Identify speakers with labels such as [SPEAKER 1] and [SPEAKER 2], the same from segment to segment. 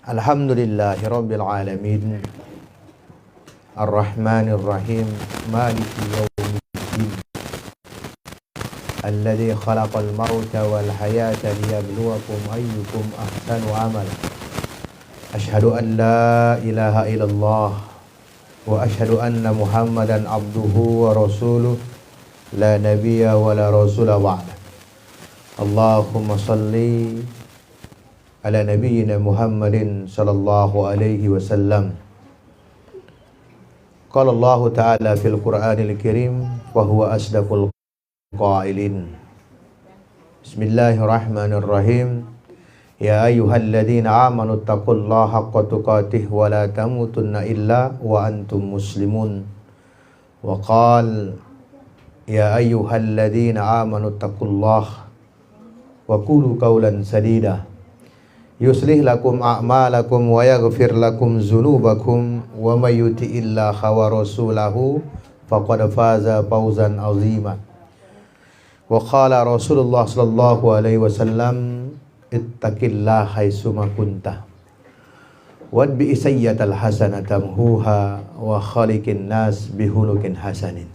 [SPEAKER 1] Alhamdulillahi Rabbil Alamin Ar-Rahmanir Rahim Maliki Yawmiddin Alladhi khalaqal mauta wal hayata liyabluwakum ayyukum ahsanu amala. Ashhadu an la ilaha illallah wa ashhadu anna Muhammadan abduhu wa rasuluh la nabiyya wa la rasula ba'da. Allahumma salli ala nabiyyina Muhammadin sallallahu alaihi wasallam. Qala Allah ta'ala fil Qur'anil Karim wa huwa asdaqul qailin. Bismillahirrahmanirrahim. Ya ayyuhalladzina amanu taqullaha haqqa tuqatih wa la tamutunna illa wa antum muslimun. Wa qala ya ayyuhalladzina amanu taqullaha wa qulu qawlan sadida yuslih lakum a'malakum wa yaghfir lakum dzunubakum wa may yuti'illaha wa rasulahu faqad faza fawzan 'azima. Wa qala Rasulullah sallallahu alaihi wasallam ittaqillaha haitsuma kunta wadbi sayyatal hasanata tamhuha wa khaliqin nas bihulukin hasanin.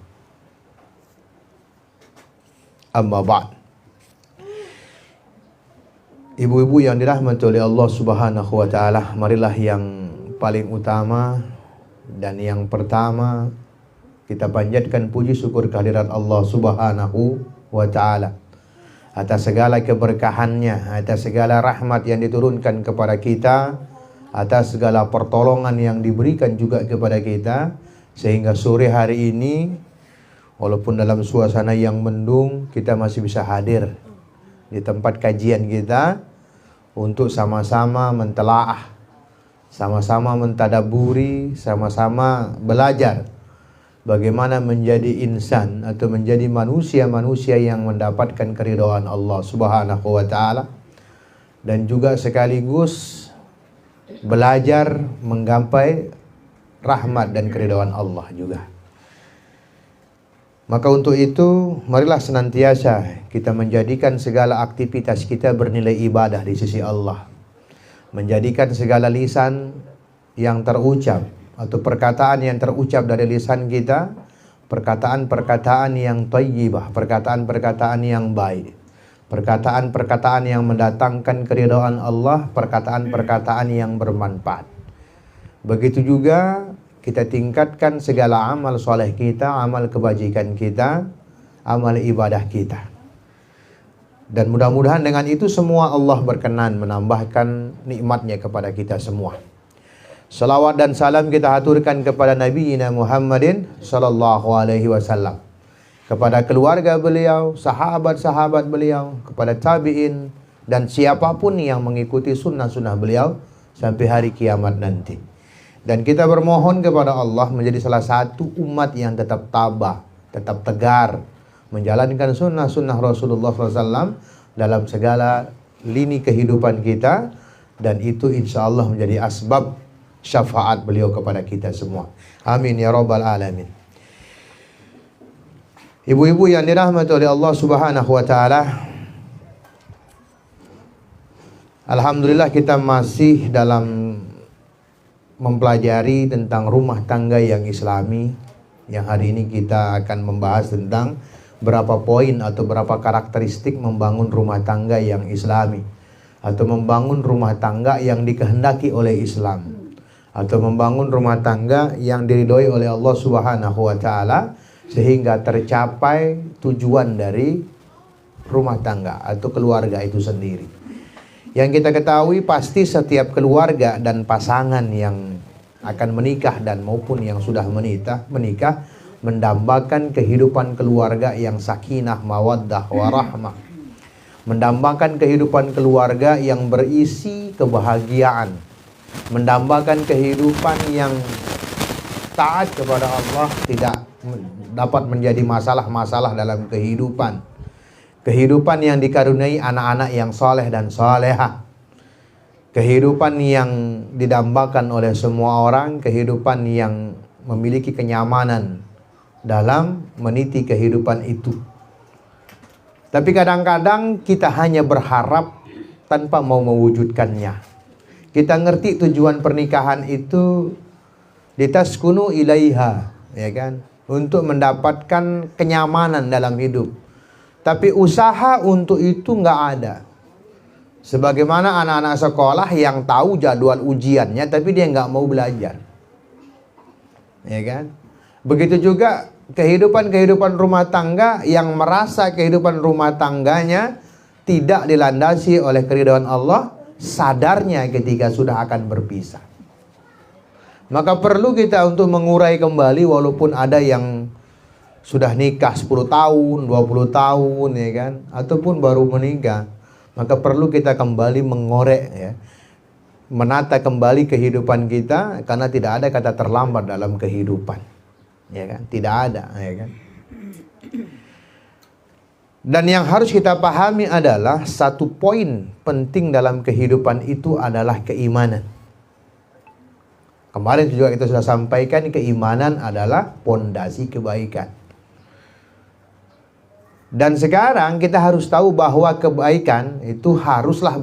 [SPEAKER 1] Amma ba'd. Ibu-ibu yang dirahmati oleh Allah Subhanahu wa taala, marilah yang paling utama dan yang pertama kita panjatkan puji syukur kehadirat Allah Subhanahu wa taala atas segala keberkahannya, atas segala rahmat yang diturunkan kepada kita, atas segala pertolongan yang diberikan juga kepada kita, sehingga sore hari ini walaupun dalam suasana yang mendung kita masih bisa hadir di tempat kajian kita untuk sama-sama mentelaah, sama-sama mentadaburi, sama-sama belajar bagaimana menjadi insan atau menjadi manusia-manusia yang mendapatkan keridhaan Allah Subhanahu wa taala, dan juga sekaligus belajar menggapai rahmat dan keridhaan Allah juga. Maka untuk itu marilah senantiasa kita menjadikan segala aktivitas kita bernilai ibadah di sisi Allah. Menjadikan segala lisan yang terucap atau perkataan yang terucap dari lisan kita perkataan-perkataan yang thayyibah, perkataan-perkataan yang baik, perkataan-perkataan yang mendatangkan keridhaan Allah, perkataan-perkataan yang bermanfaat. Begitu juga kita tingkatkan segala amal soleh kita, amal kebajikan kita, amal ibadah kita. Dan mudah-mudahan dengan itu semua Allah berkenan menambahkan nikmatnya kepada kita semua. Salawat dan salam kita haturkan kepada Nabi Muhammadin sallallahu alaihi wasallam, kepada keluarga beliau, sahabat-sahabat beliau, kepada tabi'in, dan siapapun yang mengikuti sunnah-sunnah beliau sampai hari kiamat nanti. Dan kita bermohon kepada Allah menjadi salah satu umat yang tetap tabah, tetap tegar menjalankan sunnah-sunnah Rasulullah SAW dalam segala lini kehidupan kita, dan itu insya Allah menjadi asbab syafaat beliau kepada kita semua. Amin ya rabbal alamin. Ibu-ibu yang dirahmati oleh Allah Subhanahu wa taala, alhamdulillah kita masih dalam mempelajari tentang rumah tangga yang islami, yang hari ini kita akan membahas tentang berapa poin atau berapa karakteristik membangun rumah tangga yang islami, atau membangun rumah tangga yang dikehendaki oleh Islam, atau membangun rumah tangga yang diridhoi oleh Allah Subhanahu wa taala sehingga tercapai tujuan dari rumah tangga atau keluarga itu sendiri. Yang kita ketahui pasti setiap keluarga dan pasangan yang akan menikah dan maupun yang sudah menikah mendambakan kehidupan keluarga yang sakinah, mawaddah, warahmah. Mendambakan kehidupan keluarga yang berisi kebahagiaan. Mendambakan kehidupan yang taat kepada Allah, tidak dapat menjadi masalah-masalah dalam kehidupan. Kehidupan yang dikaruniai anak-anak yang soleh dan solehah. Kehidupan yang didambakan oleh semua orang. Kehidupan yang memiliki kenyamanan dalam meniti kehidupan itu. Tapi kadang-kadang kita hanya berharap tanpa mau mewujudkannya. Kita ngerti tujuan pernikahan itu litaskunu ilaiha, ya kan? Untuk mendapatkan kenyamanan dalam hidup. Tapi usaha untuk itu nggak ada. Sebagaimana anak-anak sekolah yang tahu jadwal ujiannya tapi dia nggak mau belajar. Ya kan? Begitu juga kehidupan rumah tangga yang merasa kehidupan rumah tangganya tidak dilandasi oleh keridhaan Allah, sadarnya ketika sudah akan berpisah. Maka perlu kita untuk mengurai kembali, walaupun ada yang sudah nikah 10 tahun, 20 tahun, ya kan, ataupun baru menikah, maka perlu kita kembali mengorek, ya, menata kembali kehidupan kita, karena tidak ada kata terlambat dalam kehidupan, ya kan, tidak ada, ya kan. Dan yang harus kita pahami adalah satu poin penting dalam kehidupan itu adalah keimanan. Kemarin juga kita sudah sampaikan, keimanan adalah pondasi kebaikan. Dan sekarang kita harus tahu bahwa kebaikan itu haruslah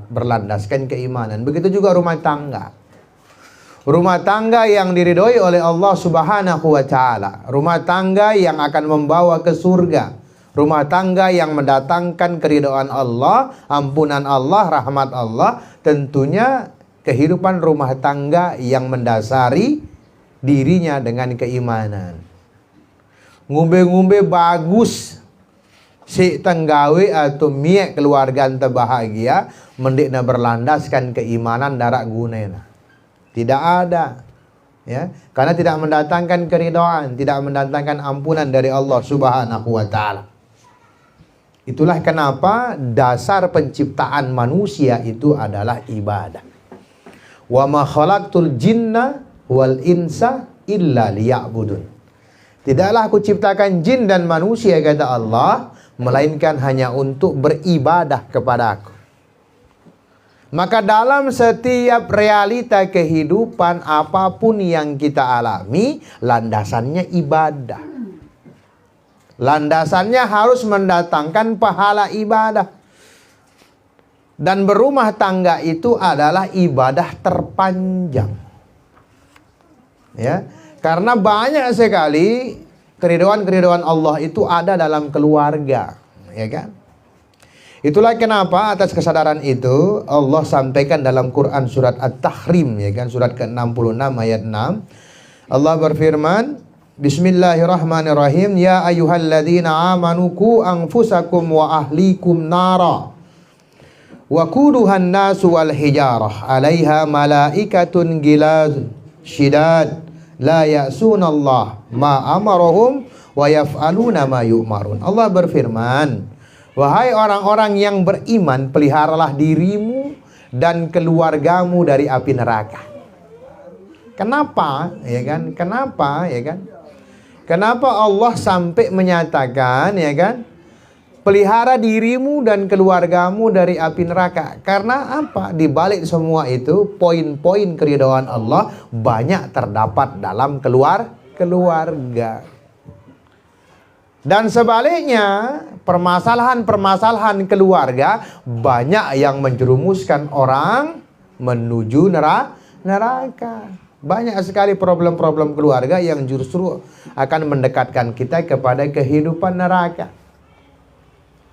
[SPEAKER 1] berlandaskan keimanan. Begitu juga rumah tangga. Rumah tangga yang diridhoi oleh Allah Subhanahu wa ta'ala. Rumah tangga yang akan membawa ke surga. Rumah tangga yang mendatangkan keridhaan Allah, ampunan Allah, rahmat Allah. Tentunya kehidupan rumah tangga yang mendasari dirinya dengan keimanan. Ngumbe-ngumbe bagus, si tenggawe atau miek keluarga ente bahagia, mendikna berlandaskan keimanan darak gunena. Tidak ada, ya, karena tidak mendatangkan keridhaan, tidak mendatangkan ampunan dari Allah Subhanahu wa ta'ala. Itulah kenapa dasar penciptaan manusia itu adalah ibadah. Wa ma khalaqtul jinna wal insa illa liya'budun. Tidaklah aku ciptakan jin dan manusia, kata Allah, melainkan hanya untuk beribadah kepada aku. Maka dalam setiap realita kehidupan apapun yang kita alami, landasannya ibadah. Landasannya harus mendatangkan pahala ibadah. Dan berumah tangga itu adalah ibadah terpanjang. Ya, karena banyak sekali keridhaan Allah itu ada dalam keluarga, ya kan? Itulah kenapa atas kesadaran itu Allah sampaikan dalam Quran surat At-Tahrim, ya kan, surat ke-66 ayat 6. Allah berfirman, Bismillahirrahmanirrahim, ya ayyuhalladzina amanu qu anfusakum wa ahlikum nara. Wa quduhan nasu wal hijarah 'alaiha malaikatun gilaz syidad la ya'sunallah ma amarahum wa yaf'aluna ma yu'marun. Allah berfirman, wahai orang-orang yang beriman, peliharalah dirimu dan keluargamu dari api neraka. Kenapa? Ya kan? Kenapa? Ya kan? Kenapa Allah sampai menyatakan, ya kan, pelihara dirimu dan keluargamu dari api neraka? Karena apa? Di balik semua itu, poin-poin keridhaan Allah banyak terdapat dalam keluarga. Dan sebaliknya, permasalahan-permasalahan keluarga banyak yang menjerumuskan orang menuju neraka. Banyak sekali problem-problem keluarga yang justru akan mendekatkan kita kepada kehidupan neraka.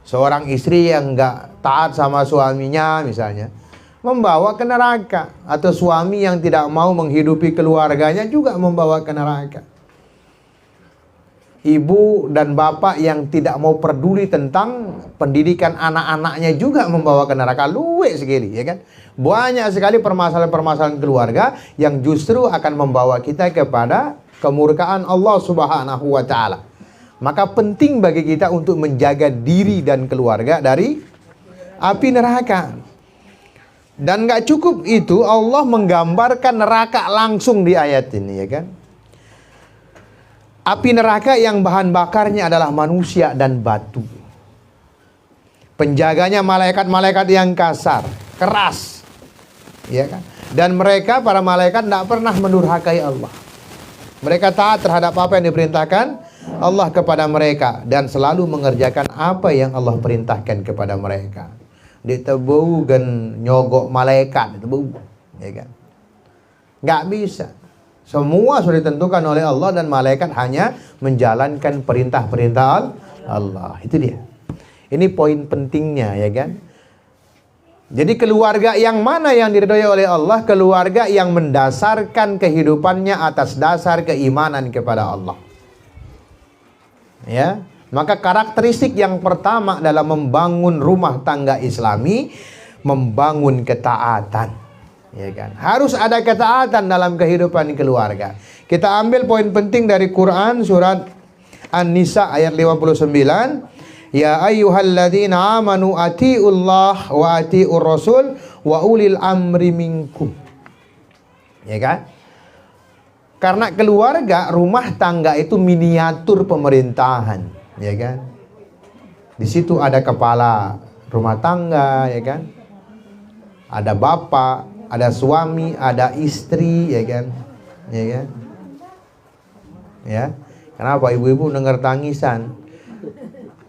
[SPEAKER 1] Seorang istri yang nggak taat sama suaminya misalnya, membawa ke neraka. Atau suami yang tidak mau menghidupi keluarganya juga membawa ke neraka. Ibu dan bapak yang tidak mau peduli tentang pendidikan anak-anaknya juga membawa ke neraka. Luwes sekali, ya kan? Banyak sekali permasalahan-permasalahan keluarga yang justru akan membawa kita kepada kemurkaan Allah Subhanahu wa ta'ala. Maka penting bagi kita untuk menjaga diri dan keluarga dari api neraka. Dan gak cukup itu, Allah menggambarkan neraka langsung di ayat ini, ya kan? Api neraka yang bahan bakarnya adalah manusia dan batu. Penjaganya malaikat-malaikat yang kasar, keras, ya kan? Dan mereka, para malaikat, tidak pernah mendurhakai Allah. Mereka taat terhadap apa yang diperintahkan Allah kepada mereka dan selalu mengerjakan apa yang Allah perintahkan kepada mereka. Dia bau gan nyogok malaikat, itu bau, ya kan? Nggak bisa. Semua sudah ditentukan oleh Allah dan malaikat hanya menjalankan perintah-perintah Allah. Itu dia. Ini poin pentingnya, ya kan? Jadi keluarga yang mana yang diridhoi oleh Allah? Keluarga yang mendasarkan kehidupannya atas dasar keimanan kepada Allah. Ya, maka karakteristik yang pertama dalam membangun rumah tangga Islami, membangun ketaatan. Ya kan? Harus ada ketaatan dalam kehidupan keluarga. Kita ambil poin penting dari Quran surat An-Nisa ayat 59. Ya ayyuhalladzina amanu atiullah wa atiur rasul wa ulil amri minkum. Ya kan? Karena keluarga, rumah tangga itu miniatur pemerintahan, ya kan? Di situ ada kepala rumah tangga, ya kan? Ada bapak, ada suami, ada istri, ya kan? Ya kan? Ya. Kenapa ibu-ibu dengar tangisan?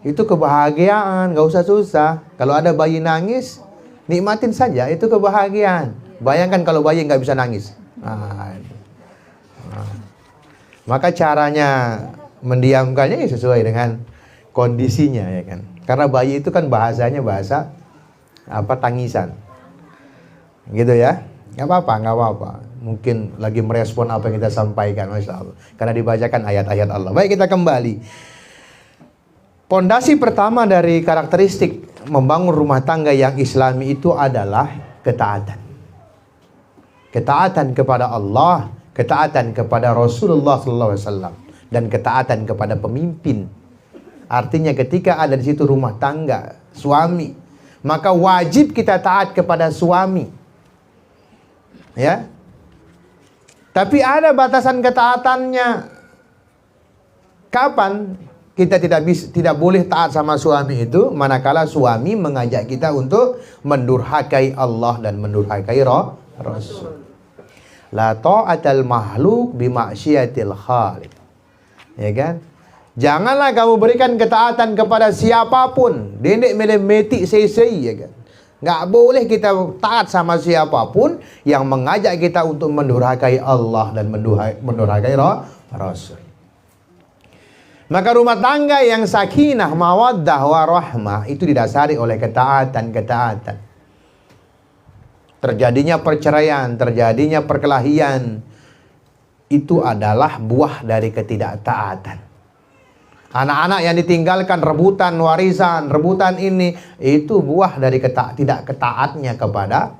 [SPEAKER 1] Itu kebahagiaan, gak usah susah. Kalau ada bayi nangis, nikmatin saja, itu kebahagiaan. Bayangkan kalau bayi nggak bisa nangis. Maka caranya mendiamkannya sesuai dengan kondisinya, ya kan. Karena bayi itu kan bahasanya bahasa tangisan. Gitu ya. Nggak apa-apa. Mungkin lagi merespon apa yang kita sampaikan, Masya Allah. Karena dibacakan ayat-ayat Allah. Baik, kita kembali. Pondasi pertama dari karakteristik membangun rumah tangga yang Islami itu adalah ketaatan. Ketaatan kepada Allah, ketaatan kepada Rasulullah SAW, dan ketaatan kepada pemimpin. Artinya ketika ada di situ rumah tangga, suami, maka wajib kita taat kepada suami. Ya. Tapi ada batasan ketaatannya. Kapan kita tidak boleh taat sama suami itu? Manakala suami mengajak kita untuk mendurhakai Allah dan mendurhakai Rasul. La ta'atal makhluk bi maksiatil khaliq. Ya kan? Janganlah kamu berikan ketaatan kepada siapapun. Dendek melemetik sei-sei, ya kan? Nggak boleh kita taat sama siapapun yang mengajak kita untuk mendurhakai Allah dan mendurhakai Rasul. Maka rumah tangga yang sakinah, mawaddah, warahmah itu didasari oleh ketaatan. Terjadinya perceraian, terjadinya perkelahian, itu adalah buah dari ketidaktaatan. Anak-anak yang ditinggalkan rebutan warisan, rebutan ini, itu buah dari tidak ketaatnya kepada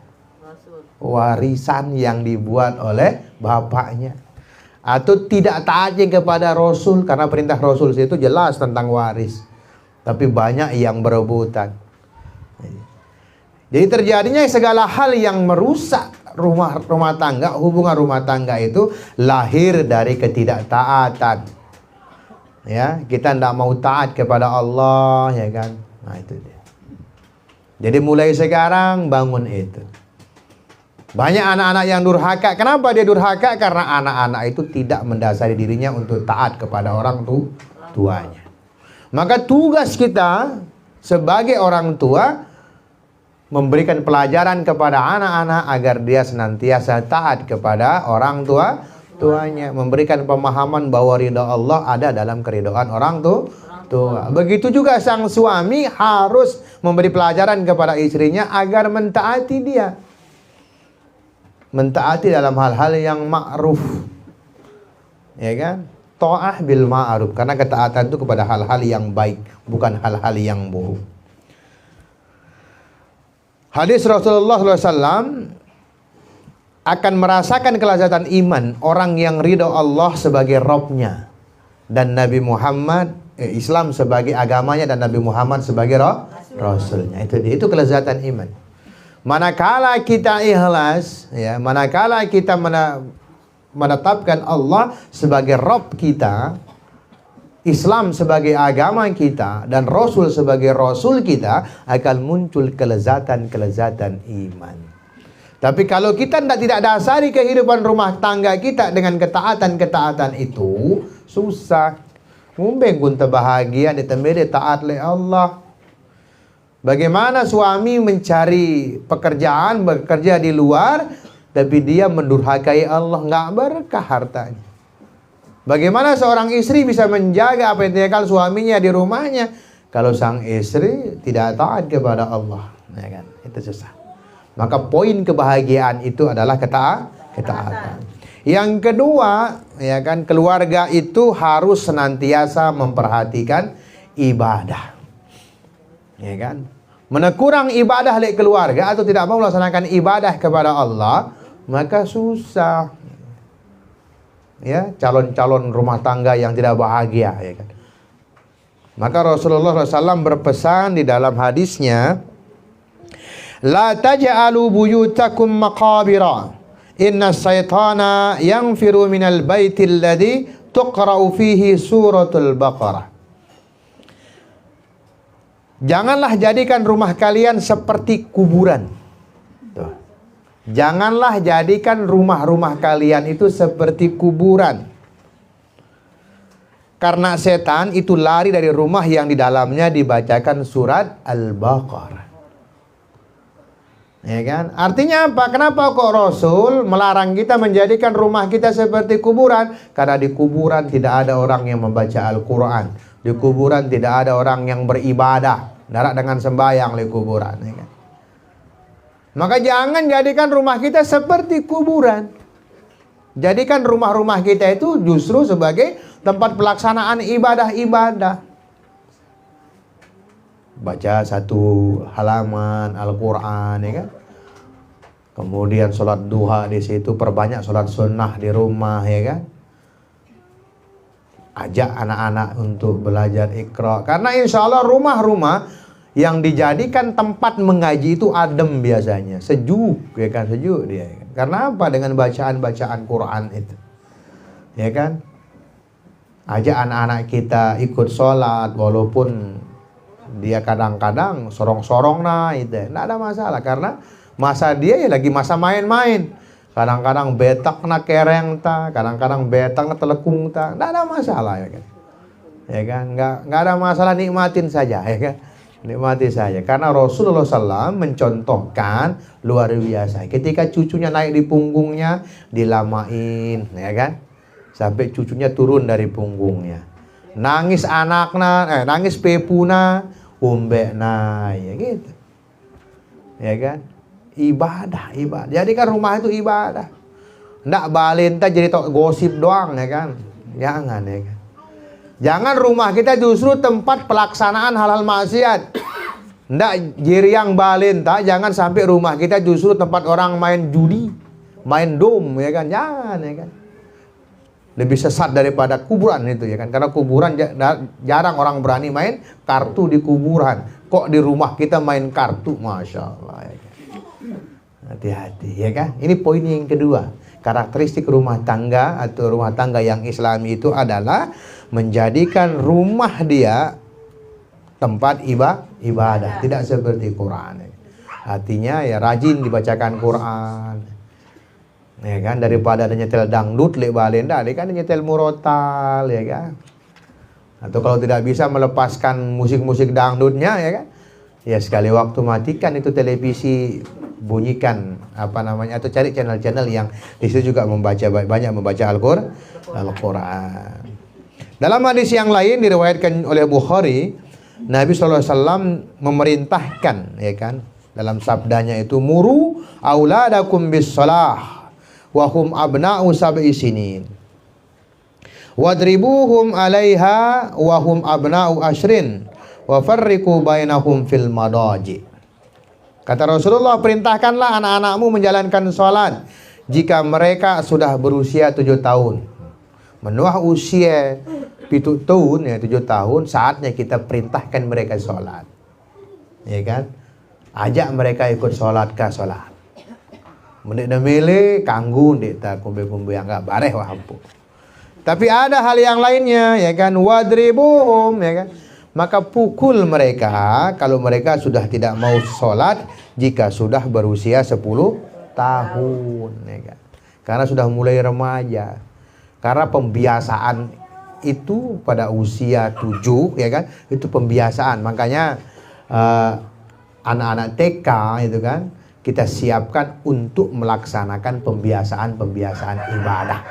[SPEAKER 1] warisan yang dibuat oleh bapaknya. Atau tidak taatnya kepada Rasul, karena perintah Rasul itu jelas tentang waris. Tapi banyak yang berebutan. Jadi terjadinya segala hal yang merusak rumah tangga, hubungan rumah tangga itu lahir dari ketidaktaatan. Ya, kita tidak mau taat kepada Allah, ya kan? Nah, itu dia. Jadi mulai sekarang bangun itu. Banyak anak-anak yang durhaka. Kenapa dia durhaka? Karena anak-anak itu tidak mendasari dirinya untuk taat kepada orang tuanya. Maka tugas kita sebagai orang tua memberikan pelajaran kepada anak-anak agar dia senantiasa taat kepada orang tuanya, memberikan pemahaman bahwa ridha Allah ada dalam keridhaan orang tua. Begitu juga sang suami harus memberi pelajaran kepada istrinya agar mentaati dia. Mentaati dalam hal-hal yang ma'ruf. Ya kan? Ta'ah bil ma'ruf, karena ketaatan itu kepada hal-hal yang baik, bukan hal-hal yang buruk. Hadis Rasulullah SAW akan merasakan kelezatan iman orang yang ridho Allah sebagai Rabb-nya dan Nabi Muhammad, Islam sebagai agamanya dan Nabi Muhammad sebagai Rasulnya. Itu kelezatan iman. Manakala kita ikhlas, ya, manakala kita menetapkan Allah sebagai Rabb kita, Islam sebagai agama kita, dan Rasul sebagai Rasul kita, akan muncul kelezatan iman. Tapi kalau kita tidak dasari kehidupan rumah tangga kita dengan ketaatan itu, susah. Mumbeng kunta bahagia ditemere taat le Allah. Bagaimana suami mencari pekerjaan, bekerja di luar, tapi dia mendurhakai Allah, nggak berkah hartanya. Bagaimana seorang istri bisa menjaga apa yang ditinggalkan suaminya di rumahnya kalau sang istri tidak taat kepada Allah, ya kan? Itu susah. Maka poin kebahagiaan itu adalah ketaatan. Yang kedua, ya kan, keluarga itu harus senantiasa memperhatikan ibadah. Ya kan? Menekurang ibadah oleh keluarga atau tidak mau melaksanakan ibadah kepada Allah, maka susah. Ya, calon-calon rumah tangga yang tidak bahagia, ya kan. Maka Rasulullah SAW berpesan di dalam hadisnya, la taj'alu buyutakum maqabira, inna syaitana yanfiru minal baitil ladzi tuqra'u fihi suratul Baqarah. Janganlah jadikan rumah kalian seperti kuburan. Tuh. Janganlah jadikan rumah-rumah kalian itu seperti kuburan. Karena setan itu lari dari rumah yang di dalamnya dibacakan surat Al-Baqarah. Ya kan? Artinya apa? Kenapa kok Rasul melarang kita menjadikan rumah kita seperti kuburan? Karena di kuburan tidak ada orang yang membaca Al-Quran. Di kuburan tidak ada orang yang beribadah. Darat dengan sembahyang di kuburan, ya kan? Maka jangan jadikan rumah kita seperti kuburan. Jadikan rumah-rumah kita itu justru sebagai tempat pelaksanaan ibadah-ibadah. Baca satu halaman Al-Quran, ya kan? Kemudian sholat duha di situ, perbanyak sholat sunnah di rumah, ya kan? Ajak anak-anak untuk belajar Iqra. Karena insya Allah rumah-rumah yang dijadikan tempat mengaji itu adem biasanya, sejuk, ya kan, sejuk dia. Ya kan? Karena apa? Dengan bacaan-bacaan Quran itu, ya kan. Ajak anak-anak kita ikut sholat, walaupun dia kadang-kadang sorong-sorong nah itu, nggak ada masalah, karena masa dia ya lagi masa main-main. Kadang-kadang betak na kereng ta, kadang-kadang betak na telekung ta, nggak ada masalah, ya kan. Ya kan, nggak ada masalah, nikmatin saja, ya kan. Nikmati saja. Karena Rasulullah SAW mencontohkan luar biasa. Ketika cucunya naik di punggungnya, dilamain, ya kan, sampai cucunya turun dari punggungnya. Nangis anaknya, nangis pepuna, umbekna, ya gitu. Ya kan? Ibadah. Jadi kan rumah itu ibadah. Nggak balenta jadi gosip doang, ya kan? Jangan, ya kan? Jangan rumah kita justru tempat pelaksanaan hal-hal maksiat. Nggak jiriang balenta, jangan sampai rumah kita justru tempat orang main judi, main dom, ya kan? Jangan, ya kan? Lebih sesat daripada kuburan itu, ya kan? Karena kuburan jarang orang berani main kartu di kuburan. Kok di rumah kita main kartu? Masya Allah, ya kan? Hati-hati, ya kan? Ini poin yang kedua. Karakteristik rumah tangga atau rumah tangga yang Islami itu adalah menjadikan rumah dia tempat ibadah, tidak seperti Quran. Artinya ya rajin dibacakan Quran. Ya kan, daripada ada nyetel dangdut lek balenda, dia kan nyetel murotal, ya kan. Atau kalau tidak bisa melepaskan musik-musik dangdutnya, ya kan. Ya sekali waktu matikan itu televisi, bunyikan apa namanya, atau cari channel-channel yang di situ juga banyak membaca Al-Quran. Dalam hadis yang lain diriwayatkan oleh Bukhari, Nabi SAW memerintahkan, ya kan, dalam sabdanya itu, muru auladakum bis shalah wa hum abna'u sab'i sinin wadribuhum 'alaiha wa hum abna'u ashrin wa farriqu bainahum fil madaji. Kata Rasulullah, perintahkanlah anak-anakmu menjalankan sholat jika mereka sudah berusia 7 tahun. Menuah usia 7 tahun, ya 7 tahun, saatnya kita perintahkan mereka sholat. Ya kan? Ajak mereka ikut sholat ke sholat. Mendik demele, kanggu, ndik tak kumbe-kumbe yang enggak bareh wahappu. Tapi ada hal yang lainnya, ya kan? Wadribuhum, ya kan? Maka pukul mereka kalau mereka sudah tidak mau sholat jika sudah berusia 10 tahun, ya kan? Karena sudah mulai remaja. Karena pembiasaan itu pada usia 7, ya kan, itu pembiasaan. Makanya anak-anak TK itu kan, kita siapkan untuk melaksanakan pembiasaan ibadah.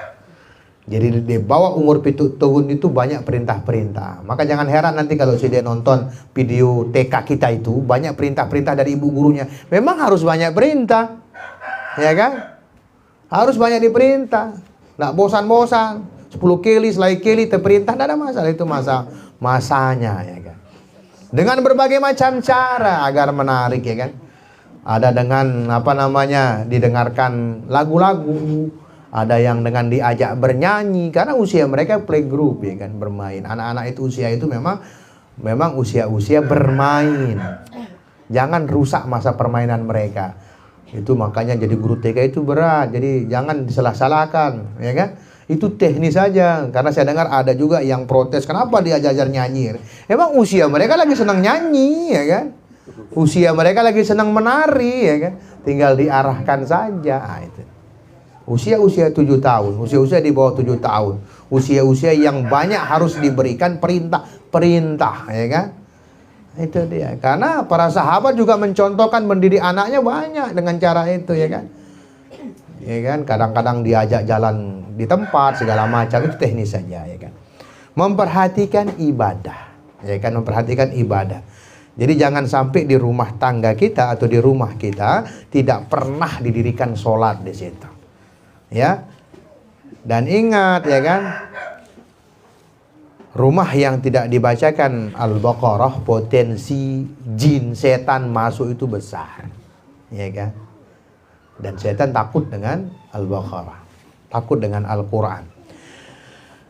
[SPEAKER 1] Jadi di bawah umur 7 tahun itu banyak perintah-perintah. Maka jangan heran nanti kalau dia nonton video TK kita itu banyak perintah-perintah dari ibu gurunya. Memang harus banyak perintah, ya kan? Harus banyak diperintah. Nggak bosan-bosan. 10 kali, selai kali terperintah, tidak ada masalah. Itu masanya, ya kan? Dengan berbagai macam cara agar menarik, ya kan? Ada dengan didengarkan lagu-lagu. Ada yang dengan diajak bernyanyi, karena usia mereka playgroup, ya kan, bermain. Anak-anak itu usia itu memang usia bermain. Jangan rusak masa permainan mereka. Itu makanya jadi guru TK itu berat. Jadi jangan disalah-salahkan, ya kan? Itu teknis saja. Karena saya dengar ada juga yang protes, kenapa diajar nyanyi? Emang usia mereka lagi senang nyanyi, ya kan? Usia mereka lagi senang menari, ya kan? Tinggal diarahkan saja. Nah, itu. Usia-usia 7 tahun, usia-usia di bawah 7 tahun, usia-usia yang banyak harus diberikan perintah, ya kan? Itu dia. Karena para sahabat juga mencontohkan mendidik anaknya banyak dengan cara itu, ya kan? Ya kan? Kadang-kadang diajak jalan di tempat segala macam, itu teknis saja, ya kan? Memperhatikan ibadah, ya kan? Memperhatikan ibadah. Jadi jangan sampai di rumah tangga kita atau di rumah kita tidak pernah didirikan sholat di situ. Ya, dan ingat, ya kan, rumah yang tidak dibacakan Al-Baqarah, potensi jin setan masuk itu besar, ya kan. Dan setan takut dengan Al-Baqarah, takut dengan Al-Quran.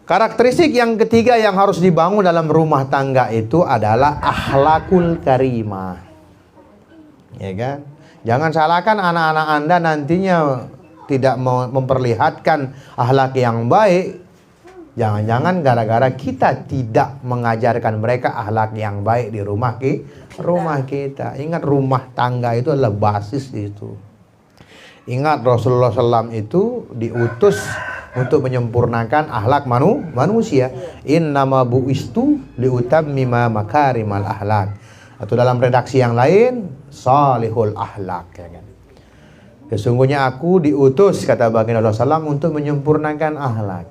[SPEAKER 1] Karakteristik yang ketiga yang harus dibangun dalam rumah tangga itu adalah akhlakul karimah, ya kan. Jangan salahkan anak-anak Anda nantinya tidak memperlihatkan akhlak yang baik. Jangan-jangan gara-gara kita tidak mengajarkan mereka akhlak yang baik di rumah kita. Ingat, rumah tangga itu adalah basis itu. Ingat, Rasulullah SAW itu diutus untuk menyempurnakan akhlak manusia. Innama bu'istu liutammima makarimal akhlak. Atau dalam redaksi yang lain, salihul akhlak, ya kan. Sesungguhnya aku diutus, kata baginda Rasulullah SAW, untuk menyempurnakan akhlak.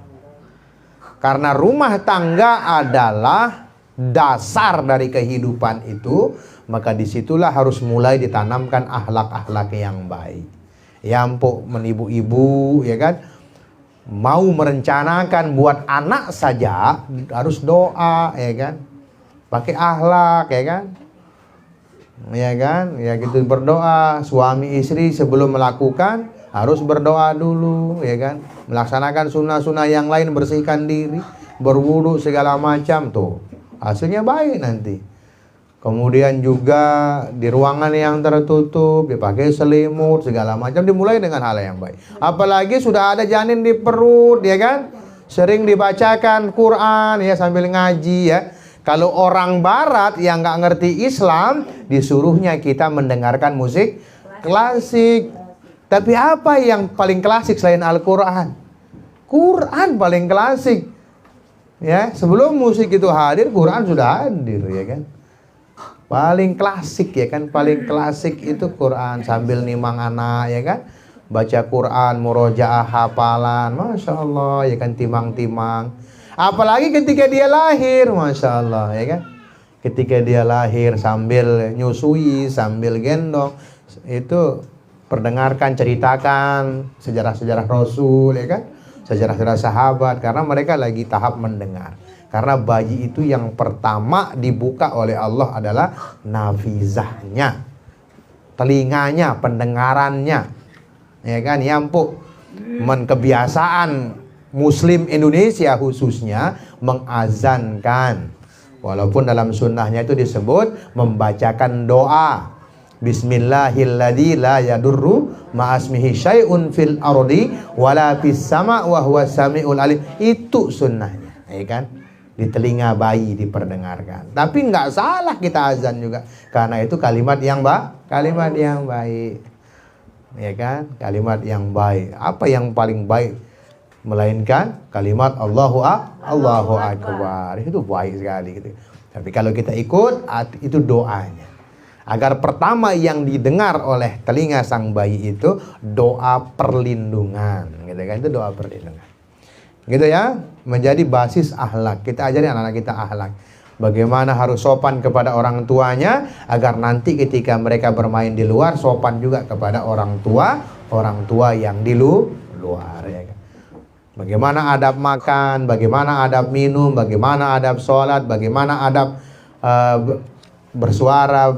[SPEAKER 1] Karena rumah tangga adalah dasar dari kehidupan itu, maka disitulah harus mulai ditanamkan akhlak-akhlak yang baik. Ya empuk, ibu-ibu, ya kan, mau merencanakan buat anak saja harus doa, ya kan, pakai akhlak, ya kan. Ya kan, ya gitu, berdoa. Suami istri sebelum melakukan harus berdoa dulu, ya kan. Melaksanakan sunnah-sunnah yang lain, bersihkan diri, berwudu segala macam, tuh hasilnya baik nanti. Kemudian juga di ruangan yang tertutup dipakai selimut segala macam, dimulai dengan hal yang baik. Apalagi sudah ada janin di perut, ya kan, sering dibacakan Quran, ya, sambil ngaji, ya. Kalau orang barat yang nggak ngerti Islam, disuruhnya kita mendengarkan musik klasik. Tapi apa yang paling klasik selain Al-Quran? Quran paling klasik. Ya, sebelum musik itu hadir, Quran sudah hadir, ya kan? Paling klasik, ya kan? Paling klasik itu Quran, sambil nimang anak, ya kan? Baca Quran, murojaah, hafalan, Masya Allah, ya kan, timang-timang. Apalagi ketika dia lahir, Masya Allah, ya kan. Ketika dia lahir sambil nyusui, sambil gendong, itu perdengarkan, ceritakan sejarah-sejarah Rasul, ya kan, sejarah-sejarah sahabat, karena mereka lagi tahap mendengar. Karena bayi itu yang pertama dibuka oleh Allah adalah nafizahnya, telinganya, pendengarannya, ya kan, yampuk. Kebiasaan Muslim Indonesia khususnya mengazankan, walaupun dalam sunnahnya itu disebut membacakan doa Bismillahilladzi la yadurru ma'asmihi syai'un fil ardi wala fis sama' wa huwas sami'ul alim. Itu sunnahnya, ya kan, di telinga bayi diperdengarkan. Tapi nggak salah kita azan juga, karena itu kalimat yang baik, ya kan, kalimat yang baik. Apa yang paling baik? Melainkan kalimat Allahu Akbar. Itu baik sekali gitu. Tapi kalau kita ikut, itu doanya. Agar pertama yang didengar oleh telinga sang bayi itu doa perlindungan, gitu kan, itu doa perlindungan. Gitu ya, menjadi basis akhlak. Kita ajari anak-anak kita akhlak. Bagaimana harus sopan kepada orang tuanya agar nanti ketika mereka bermain di luar sopan juga kepada orang tua yang di luar, ya kan. Bagaimana adab makan, bagaimana adab minum, bagaimana adab sholat, bagaimana adab bersuara,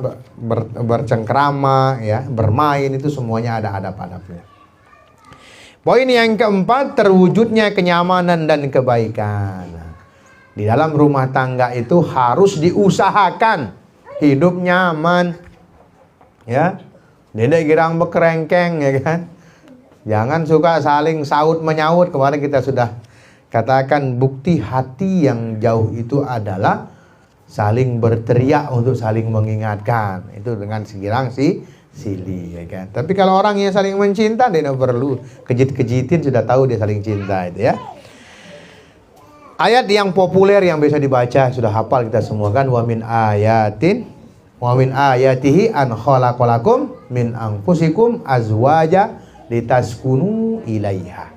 [SPEAKER 1] bercengkrama, ya, bermain, itu semuanya ada adab-adabnya. Poin yang keempat, terwujudnya kenyamanan dan kebaikan. Di dalam rumah tangga itu harus diusahakan hidup nyaman, ya. Dedek girang bekerengkeng, ya kan. Jangan suka saling saut menyaut. Kemarin kita sudah katakan bukti hati yang jauh itu adalah saling berteriak untuk saling mengingatkan. Itu dengan segirang silih, ya kan. Tapi kalau orang yang saling mencinta, dia tidak perlu kejit-kejitin, sudah tahu dia saling cinta, itu ya. Ayat yang populer yang biasa dibaca, sudah hafal kita semua kan, wa min ayatihi an khalaqalakum min anfusikum azwaja litaskunu ilaiha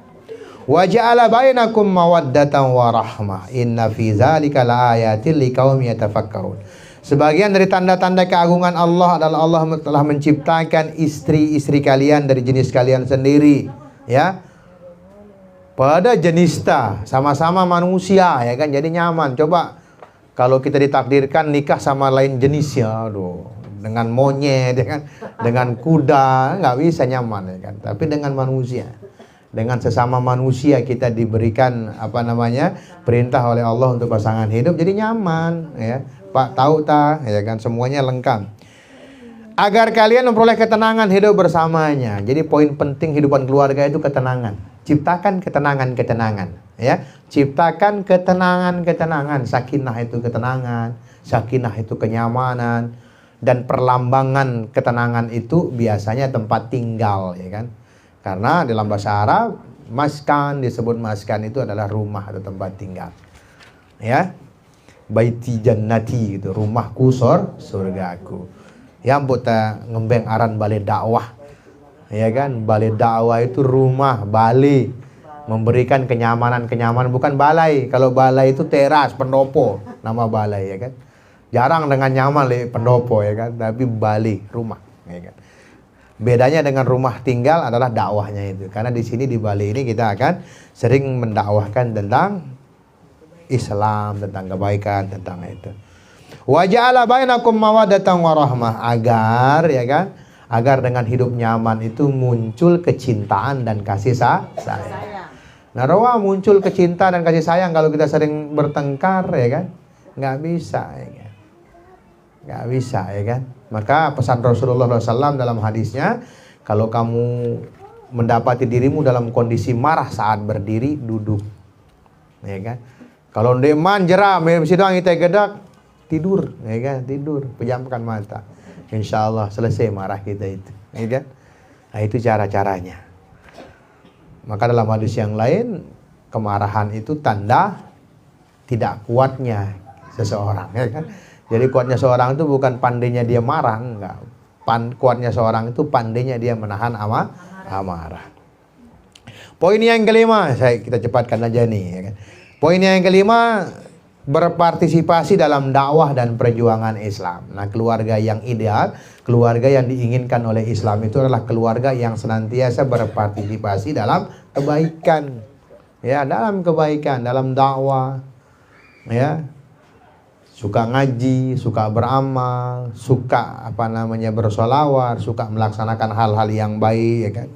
[SPEAKER 1] wa ja'ala bainakum mawaddatan wa rahmah inna fi dzalika laayatil liqaumin yatafakkarun. Sebagian dari tanda-tanda keagungan Allah adalah Allah telah menciptakan istri-istri kalian dari jenis kalian sendiri, ya. Pada jenista, sama-sama manusia, ya kan, jadi nyaman. Coba kalau kita ditakdirkan nikah sama lain jenis, ya, aduh, dengan monyet, ya kan, dengan kuda, nggak bisa nyaman, ya kan. Tapi dengan manusia, dengan sesama manusia kita diberikan perintah oleh Allah untuk pasangan hidup, jadi nyaman, ya. Pak tahu tak, ya kan, semuanya lengkap. Agar kalian memperoleh ketenangan hidup bersamanya. Jadi poin penting kehidupan keluarga itu ketenangan. Ciptakan ketenangan, ya. Ciptakan ketenangan. Sakinah itu ketenangan, sakinah itu kenyamanan, dan perlambangan ketenangan itu biasanya tempat tinggal, ya kan. Karena dalam bahasa Arab maskan, disebut maskan itu adalah rumah atau tempat tinggal, ya. Baiti jannati, gitu, rumahku surgaku. Ya buta ngembeng aran balai dakwah, ya kan. Balai dakwah itu rumah, balai, memberikan kenyamanan, bukan balai. Kalau balai itu teras, pendopo, nama balai, ya kan. Jarang dengan nyaman pendopo, ya kan. Tapi balai, rumah, ya kan. Bedanya dengan rumah tinggal adalah dakwahnya itu. Karena di sini di Bali ini kita akan sering mendakwahkan tentang Islam, tentang kebaikan, tentang itu. Wa ja'ala bainakum mawaddatan wa rahmah, agar, ya kan, agar dengan hidup nyaman itu muncul kecintaan dan kasih sayang. Nah, rawa muncul kecintaan dan kasih sayang kalau kita sering bertengkar, ya kan? Nggak bisa, ya kan? Nggak bisa, ya kan? Maka pesan Rasulullah SAW dalam hadisnya, kalau kamu mendapati dirimu dalam kondisi marah saat berdiri, duduk, ya kan? Kalau deman jeram, sidang kita gedak, tidur, ya kan? Tidur, pejamkan mata. Insya Allah selesai marah kita itu, ya kan? Nah, itu cara-caranya. Maka dalam hadis yang lain, kemarahan itu tanda tidak kuatnya seseorang, ya kan? Jadi kuatnya seorang itu bukan pandainya dia marah, enggak. Kuatnya seorang itu pandainya dia menahan amarah. Poin yang kelima, kita cepatkan aja nih, ya kan? Poin yang kelima, berpartisipasi dalam dakwah dan perjuangan Islam. Nah, keluarga yang ideal, keluarga yang diinginkan oleh Islam itu adalah keluarga yang senantiasa berpartisipasi dalam kebaikan, ya, dalam kebaikan, dalam dakwah, ya. Suka ngaji, suka beramal, suka bersolawat, suka melaksanakan hal-hal yang baik, ya kan.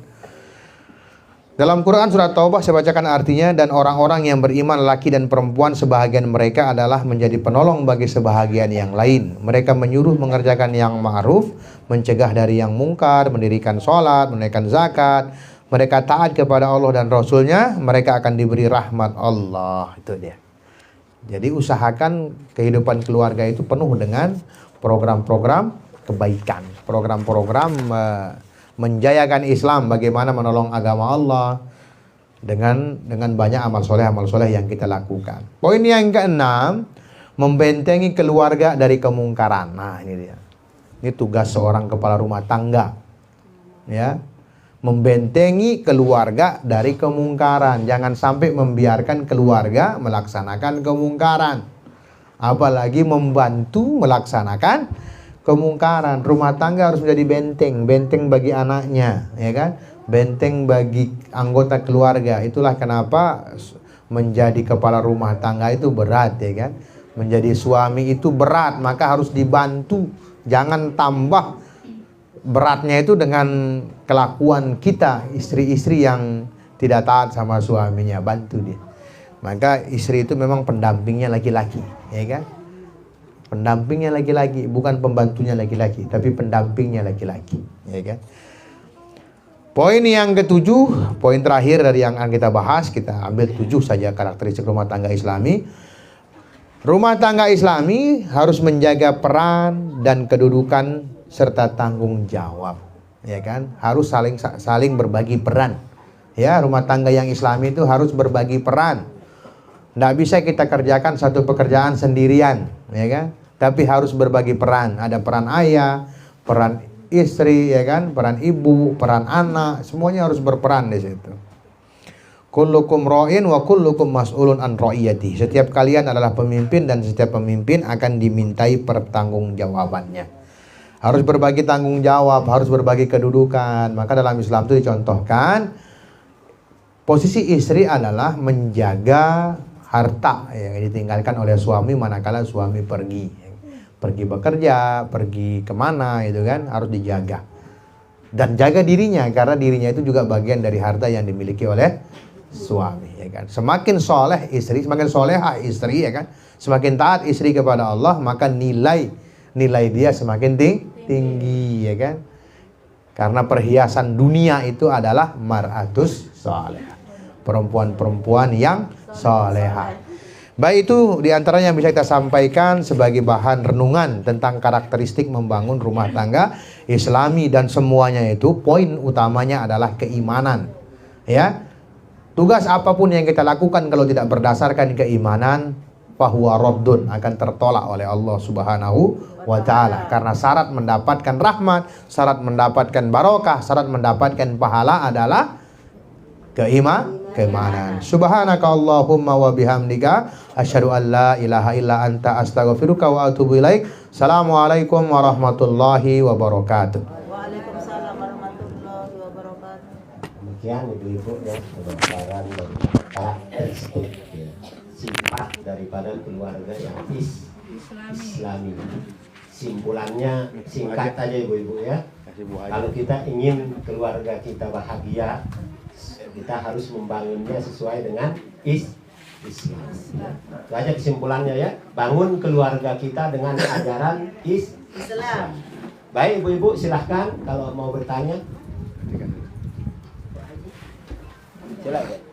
[SPEAKER 1] Dalam Quran surat Taubah saya bacakan artinya, dan orang-orang yang beriman laki dan perempuan sebahagian mereka adalah menjadi penolong bagi sebahagian yang lain. Mereka menyuruh mengerjakan yang ma'ruf, mencegah dari yang mungkar, mendirikan sholat, menunaikan zakat. Mereka taat kepada Allah dan Rasulnya, mereka akan diberi rahmat Allah. Itu dia. Jadi usahakan kehidupan keluarga itu penuh dengan program-program kebaikan, program-program menjayakan Islam, bagaimana menolong agama Allah dengan banyak amal soleh yang kita lakukan. Poin yang keenam, membentengi keluarga dari kemungkaran. Nah, ini dia. Ini tugas seorang kepala rumah tangga. Ya, membentengi keluarga dari kemungkaran. Jangan sampai membiarkan keluarga melaksanakan kemungkaran, apalagi membantu melaksanakan kemungkaran. Rumah tangga harus menjadi benteng bagi anaknya, ya kan? Benteng bagi anggota keluarga. Itulah kenapa menjadi kepala rumah tangga itu berat, ya kan? Menjadi suami itu berat, maka harus dibantu. Jangan tambah beratnya itu dengan kelakuan kita, istri-istri yang tidak taat sama suaminya. Bantu dia. Maka istri itu memang pendampingnya laki-laki, ya kan? Pendampingnya laki-laki, bukan pembantunya laki-laki, tapi pendampingnya laki-laki, ya kan? Poin yang ketujuh, poin terakhir dari yang akan kita bahas, kita ambil 7 saja karakteristik rumah tangga Islami. Rumah tangga Islami harus menjaga peran dan kedudukan serta tanggung jawab, ya kan? Harus saling berbagi peran. Ya, rumah tangga yang Islami itu harus berbagi peran. Nggak bisa kita kerjakan satu pekerjaan sendirian, ya kan? Tapi harus berbagi peran. Ada peran ayah, peran istri, ya kan? Peran ibu, peran anak, semuanya harus berperan di situ. Kullukum ra'in wa kullukum mas'ulun an ra'iyati. Setiap kalian adalah pemimpin dan setiap pemimpin akan dimintai pertanggungjawabannya. Harus berbagi tanggung jawab, harus berbagi kedudukan. Maka dalam Islam itu dicontohkan posisi istri adalah menjaga harta yang ditinggalkan oleh suami manakala suami pergi bekerja, pergi kemana, itu kan harus dijaga. Dan jaga dirinya, karena dirinya itu juga bagian dari harta yang dimiliki oleh suami, ya kan. Semakin soleh istri, semakin solehah istri, ya kan, semakin taat istri kepada Allah, maka nilai dia semakin tinggi, ya kan. Karena perhiasan dunia itu adalah mar'atus solehah, perempuan-perempuan yang solehah. Baik, itu diantaranya yang bisa kita sampaikan sebagai bahan renungan tentang karakteristik membangun rumah tangga Islami, dan semuanya itu poin utamanya adalah keimanan, ya. Tugas apapun yang kita lakukan kalau tidak berdasarkan keimanan, fahuwa raddun, akan tertolak oleh Allah Subhanahu wa ta'ala. Karena syarat mendapatkan rahmat, syarat mendapatkan barokah, syarat mendapatkan pahala adalah keimanan. Subhanaka Allahumma wa bihamdika asyhadu an la ilaha illa anta astaghfiruka wa atubu ilaik. Assalamualaikum warahmatullahi wabarakatuh.
[SPEAKER 2] Waalaikumsalam warahmatullahi wabarakatuh.
[SPEAKER 3] Demikian ibu-ibu ya, pemaparan dan karakteristik ya, sifat daripada keluarga yang Islami. Simpulannya singkat aja ibu-ibu ya. Kalau kita ingin keluarga kita bahagia, kita harus membangunnya sesuai dengan Islam. Itu aja kesimpulannya ya. Bangun keluarga kita dengan ajaran Islam. Baik ibu-ibu, silahkan kalau mau bertanya. Silakan.